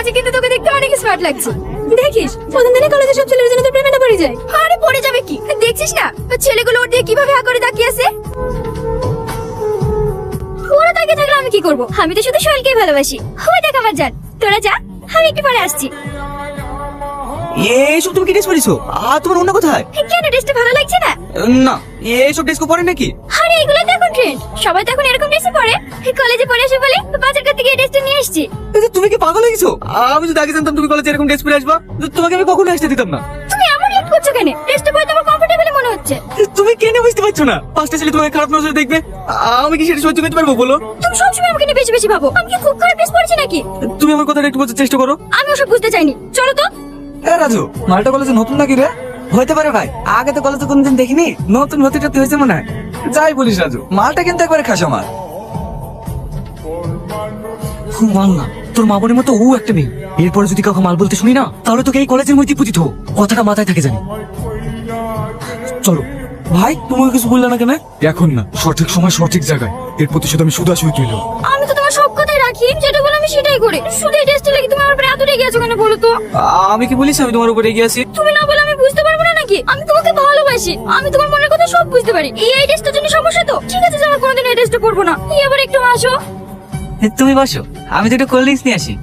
আজকে কিন্তু তোকে দেখতে অনেক স্মার্ট লাগছে। দেখিস প্রথম দিনে কলেজে সব ছেলের জন্য তো প্রেমে না পড়ে যায়। আরে পড়ে যাবে কি, দেখছিস না ছেলেগুলো ওর দিয়ে কিভাবে হা করে তাকিয়ে আছে। ওরা তাকিয়ে থাকলে আমি কি করব? আমি তো শুধু সোহেলকেই ভালোবাসি। ওই দেখ আমার জান, তোরা যা, আমি একটু পরে আসছি। এইসব তুমি কি ড্রেস পরেছো? আর তোমার অন্য কোথায়? কেন ড্রেসটা ভালো লাগছে না? না, এইসব ড্রেস কো পরে নাকি? আরে এগুলো তো এখন ট্রেন্ড, সবাই তো এখন এরকম ড্রেসই পরে। কলেজে পরে আসে বলে বাজার করতে গিয়ে ড্রেসটা নিয়ে এসেছি। তুমি কি পাগল হয়ে গেছো? আমি যদি আগে জানতাম তুমি কলেজে এরকম ড্রেস পরে আসবা, তোমাকে আমি কখনো আসতে দিতাম না। তুমি এমন রিঅ্যাক্ট করছো কেন? ড্রেসটা পরে তোমার কমফোর্টেবল মনে হচ্ছে। তুমি কেন বুঝতে পারছো না? পাঁচটা ছেলে তোমাকে খারাপ নজরে দেখবে, আমি কি সেটা সহ্য করতে পারবো বলো? তুমি সবসময় আমাকে নিয়ে বেশি বেশি ভাবো। আমি কি খুব খারাপ ড্রেস পরেছি নাকি? তুমি আমার কথাটা একটু বোঝার চেষ্টা করো। আমি ওসব বুঝতে চাইনি, চলো তো। রাজু, মালটা কলেজে নতুন নাকি রে? হইতে পারে ভাই, আগে তো কলেজে কোনদিন দেখিনি, নতুন ভর্তি টর্তি হয়েছে মনে হয়। যাই বলিস রাজু, মালটা কিন্তু একবারে খাসা মাল। মাল না, তোর মা বোনের মতো ও একটা মেয়ে। এরপরে যদি কাউকে মাল বলতে শুনি না, তাহলে তোকে এই কলেজের মধ্যে পুঁতিত। কথাটা মাথায় থাকে জানি। চলো ভাই, তোমাকে কিছু বললে না কেন? এখন না, সঠিক সময় সঠিক জায়গায়। এর প্রতিশোধ আমি শুধু আসলে তুইল। আমি তো তোমার সব কথাই রাখি, যেটা বলো আমি সেটাই করি। শুধু এই ড্রেসটা লাগি তুমি আমার উপরে এত রেগে আছো কেন বলো তো? আমি কি বলিস আমি তোমার উপরে এগিয়ে আছি? তুমি না বলে আমি বুঝতে পারবো না নাকি? আমি তোমাকে ভালোবাসি, আমি তোমার মনের কথা সব বুঝতে পারি। এই ড্রেসটার জন্য সমস্যা তো ঠিক আছে, যে আমার কোনোদিন এই ড্রেসটা পরবো না। এবার একটু আসো। তুমি বসো, আমি তো একটু কোল্ড ড্রিঙ্কস নিয়ে আসি।